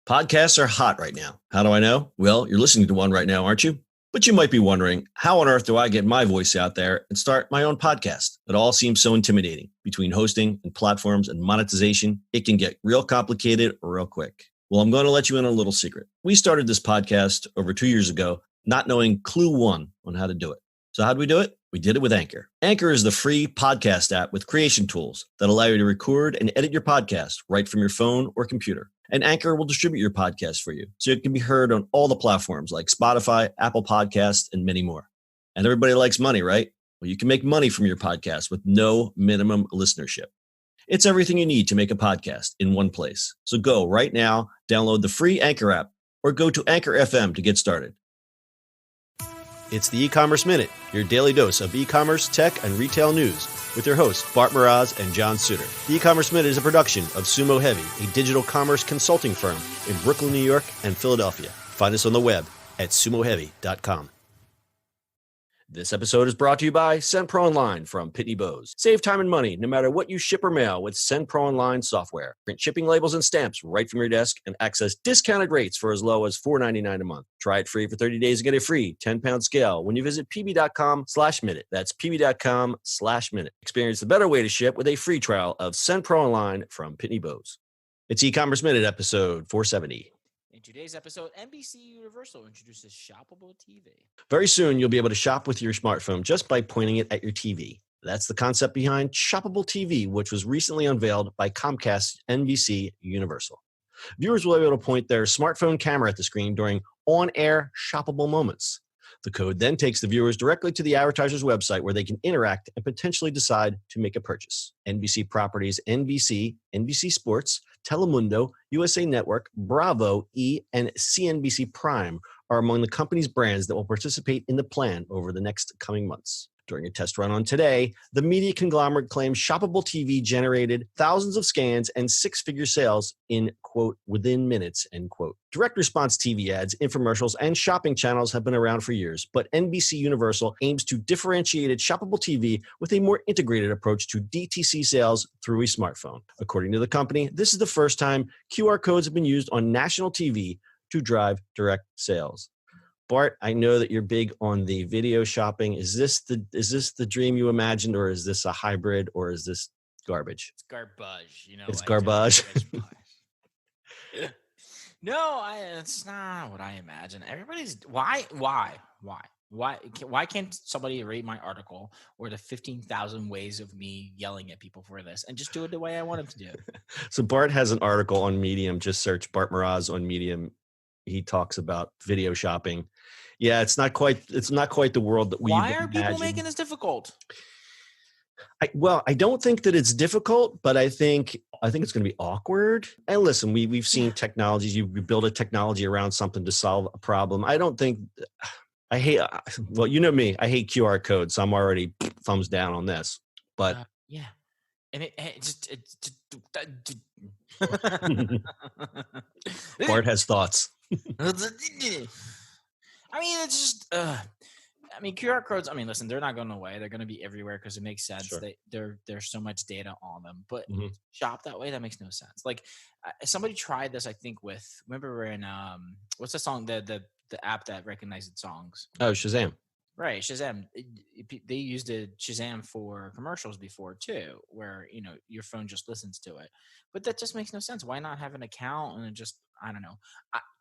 Podcasts are hot right now. How do I know? Well, you're listening to one right now, aren't you? But you might be wondering, how on earth do I get my voice out there and start my own podcast? It all seems so intimidating. Between hosting and platforms and monetization, it can get real complicated real quick. Well, I'm going to let you in on a little secret. We started this podcast over 2 years ago, not knowing clue one on how to do it. So how do we do it? We did it with Anchor. Anchor is the free podcast app with creation tools that allow you to record and edit your podcast right from your phone or computer. And Anchor will distribute your podcast for you, so it can be heard on all the platforms like Spotify, Apple Podcasts, and many more. And everybody likes money, right? Well, you can make money from your podcast with no minimum listenership. It's everything you need to make a podcast in one place. So go right now, download the free Anchor app, or go to Anchor FM to get started. It's the E-Commerce Minute, your daily dose of e-commerce, tech, and retail news with your hosts, Bart Mraz and John Suter. The E-Commerce Minute is a production of Sumo Heavy, a digital commerce consulting firm in Brooklyn, New York, and Philadelphia. Find us on the web at sumoheavy.com. This episode is brought to you by SendPro Online from Pitney Bowes. Save time and money no matter what you ship or mail with SendPro Online software. Print shipping labels and stamps right from your desk and access discounted rates for as low as $4.99 a month. Try it free for 30 days and get a free 10-pound scale when you visit pb.com/minute. That's pb.com/minute. Experience the better way to ship with a free trial of SendPro Online from Pitney Bowes. It's E-Commerce Minute episode 470. In today's episode, NBCUniversal introduces Shoppable TV. Very soon, you'll be able to shop with your smartphone just by pointing it at your TV. That's the concept behind Shoppable TV, which was recently unveiled by Comcast NBCUniversal. Viewers will be able to point their smartphone camera at the screen during on-air shoppable moments. The code then takes the viewers directly to the advertiser's website where they can interact and potentially decide to make a purchase. NBC properties NBC, NBC Sports, Telemundo, USA Network, Bravo, E, and CNBC Prime are among the company's brands that will participate in the plan over the next coming months. During a test run on Today, the media conglomerate claims Shoppable TV generated thousands of scans and six-figure sales in, quote, within minutes, end quote. Direct response TV ads, infomercials, and shopping channels have been around for years, but NBCUniversal aims to differentiate its Shoppable TV with a more integrated approach to DTC sales through a smartphone. According to the company, this is the first time QR codes have been used on national TV to drive direct sales. Bart, I know that you're big on the video shopping. Is this the dream you imagined, or is this a hybrid, or is this garbage? It's garbage, you know. It's garbage. No, it's not what I imagine. Everybody's why can't somebody read my article or the 15,000 ways of me yelling at people for this and just do it the way I want them to do it? So Bart has an article on Medium. Just search Bart Mraz on Medium. He talks about video shopping. Yeah, it's not quite the world that we Why are imagine. people making this difficult? I don't think that it's difficult, but I think it's going to be awkward. And listen, we've seen technologies. You build a technology around something to solve a problem. Well, you know me, I hate QR codes, so I'm already thumbs down on this. But yeah, and it just Bart has thoughts. I mean, it's just. QR codes. I mean, listen, they're not going away. They're going to be everywhere because it makes sense. Sure. There's so much data on them. But shop that way, that makes no sense. Like somebody tried this, I think. Remember we're in what's the song? The app that recognizes songs. Oh, Shazam. Right, Shazam. They used Shazam for commercials before too, where your phone just listens to it. But that just makes no sense. Why not have an account and just I don't know.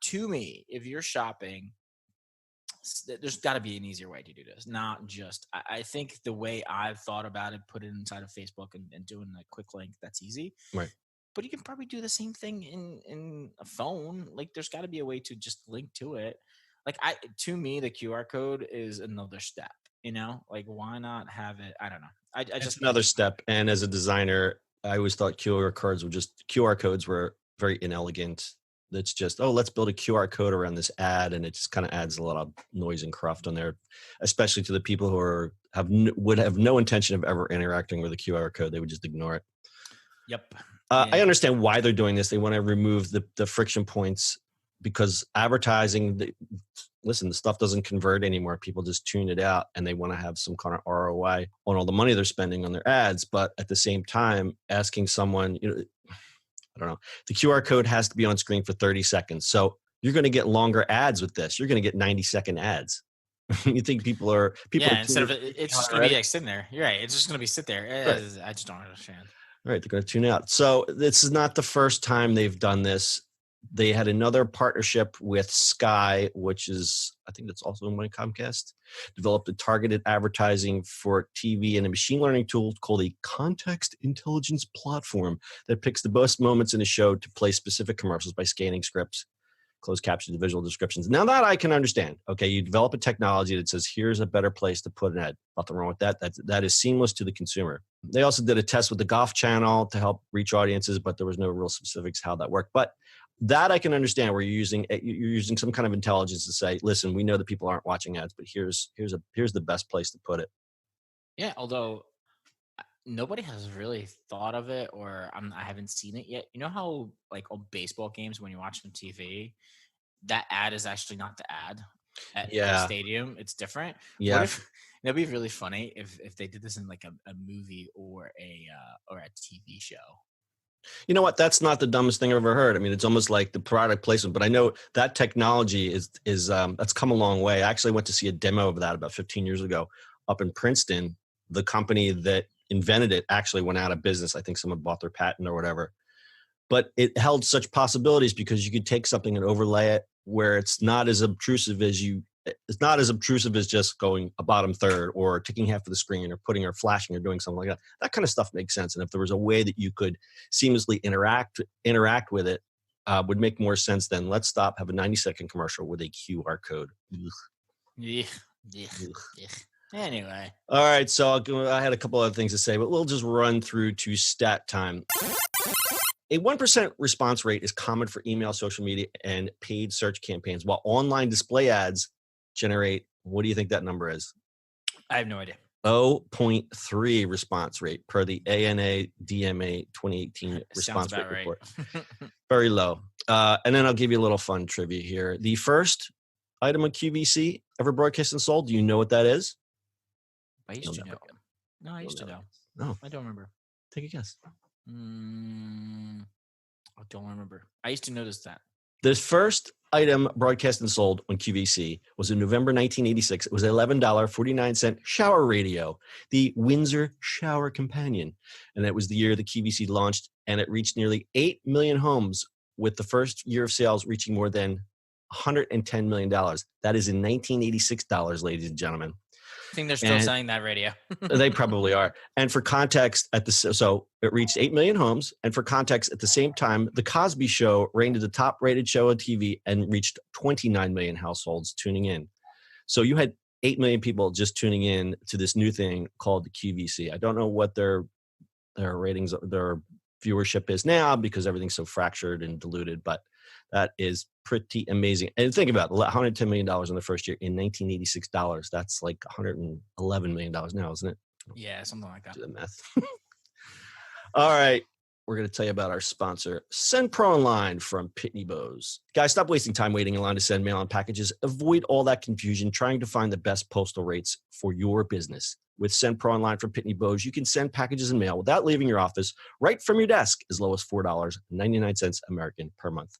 To me, if you're shopping, there's got to be an easier way to do this. Not just. I think the way I've thought about it, put it inside of Facebook and doing a quick link. That's easy. Right. But you can probably do the same thing in a phone. Like there's got to be a way to just link to it. Like to me, the QR code is another step, like why not have it? I don't know. It's another step. And as a designer, I always thought QR codes were very inelegant. It's just, let's build a QR code around this ad. And it just kind of adds a lot of noise and cruft on there, especially to the people who would have no intention of ever interacting with a QR code. They would just ignore it. Yep. I understand why they're doing this. They want to remove the friction points because advertising, the stuff doesn't convert anymore. People just tune it out and they want to have some kind of ROI on all the money they're spending on their ads. But at the same time, asking someone, I don't know. The QR code has to be on screen for 30 seconds. So you're going to get longer ads with this. You're going to get 90-second ads. You think people are instead of it's just going to be like sitting there. You're right. It's just going to be sit there. Right. I just don't understand. All right, they're going to tune out. So this is not the first time they've done this. They had another partnership with Sky, which is, I think that's also owned by Comcast, developed a targeted advertising for TV and a machine learning tool called a context intelligence platform that picks the best moments in a show to play specific commercials by scanning scripts, closed captions, and visual descriptions. Now that I can understand, okay, you develop a technology that says, here's a better place to put an ad. Nothing wrong with that. That is seamless to the consumer. They also did a test with the Golf Channel to help reach audiences, but there was no real specifics how that worked. But that I can understand, where you're using some kind of intelligence to say, listen, we know that people aren't watching ads, but here's the best place to put it. Yeah, although nobody has really thought of it, or I haven't seen it yet. You know how like old baseball games, when you watch them TV, that ad is actually not the ad at the stadium. It's different. Yeah. What if, it'd be really funny if they did this in like a movie or a TV show. You know what? That's not the dumbest thing I've ever heard. I mean, it's almost like the product placement, but I know that technology is that's come a long way. I actually went to see a demo of that about 15 years ago up in Princeton. The company that invented it actually went out of business. I think someone bought their patent or whatever. But it held such possibilities because you could take something and overlay it where it's not as obtrusive as just going a bottom third or taking half of the screen or putting or flashing or doing something like that. That kind of stuff makes sense. And if there was a way that you could seamlessly interact with it, would make more sense than let's stop, have a 90-second commercial with a QR code. Yeah. Anyway. All right. So I had a couple other things to say, but we'll just run through to stat time. A 1% response rate is common for email, social media, and paid search campaigns, while online display ads generate, what do you think that number is? I have no idea. 0.3 response rate per the ANA DMA 2018 response rate report. Very low. And then I'll give you a little fun trivia here. The first item on QVC ever broadcast and sold, do you know what that is? I used to know. No, I used to know. No. I don't remember. Take a guess. I don't remember. I used to notice that. The first item broadcast and sold on QVC was in November 1986. It was $11.49 shower radio, the Windsor Shower Companion. And that was the year the QVC launched, and it reached nearly 8 million homes, with the first year of sales reaching more than $110 million. That is in 1986 dollars, ladies and gentlemen. I think they're still selling that radio. They probably are. And for context, so it reached 8 million homes. And for context, at the same time, The Cosby Show reigned as the top-rated show on TV and reached 29 million households tuning in. So you had 8 million people just tuning in to this new thing called the QVC. I don't know what their ratings, their viewership is now because everything's so fractured and diluted, but that is pretty amazing. And think about it, $110 million in the first year in 1986 dollars. That's like $111 million now, isn't it? Yeah, something like that. Do the math. All right. We're going to tell you about our sponsor, Send Pro Online from Pitney Bowes. Guys, stop wasting time waiting in line to send mail-on packages. Avoid all that confusion trying to find the best postal rates for your business. With Send Pro Online from Pitney Bowes, you can send packages and mail without leaving your office, right from your desk, as low as $4.99 American per month.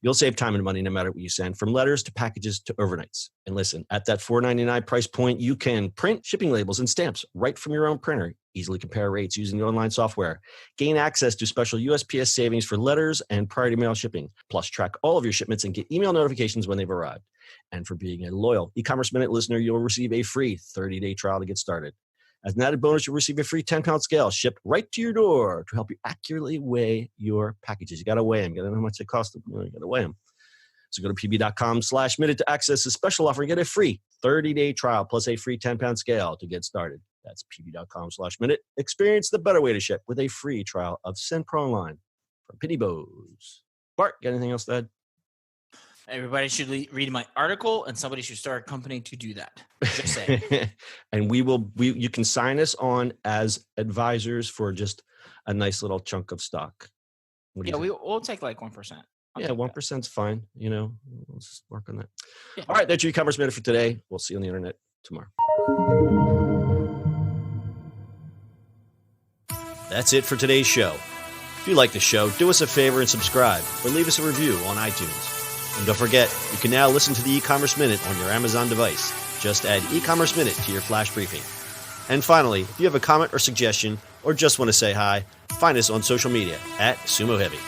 You'll save time and money no matter what you send, from letters to packages to overnights. And listen, at that $4.99 price point, you can print shipping labels and stamps right from your own printer, easily compare rates using the online software, gain access to special USPS savings for letters and priority mail shipping, plus track all of your shipments and get email notifications when they've arrived. And for being a loyal e-commerce minute listener, you'll receive a free 30-day trial to get started. As an added bonus, you'll receive a free 10-pound scale shipped right to your door to help you accurately weigh your packages. You got to weigh them. You got to know how much it costs. You got to weigh them. So go to pb.com/minute to access a special offer and get a free 30-day trial plus a free 10-pound scale to get started. That's pb.com/minute. Experience the better way to ship with a free trial of Send Pro Online from Pitney Bowes. Bart, got anything else to add? Everybody should read my article, and somebody should start a company to do that. Just saying. And you can sign us on as advisors for just a nice little chunk of stock. We'll take like 1%. Yeah, 1%'s fine. We'll just work on that. Yeah. All right, that's your e-commerce minute for today. We'll see you on the internet tomorrow. That's it for today's show. If you like the show, do us a favor and subscribe or leave us a review on iTunes. And don't forget, you can now listen to the e-commerce minute on your Amazon device. Just add e-commerce minute to your flash briefing. And finally, if you have a comment or suggestion or just want to say hi, find us on social media at Sumo Heavy.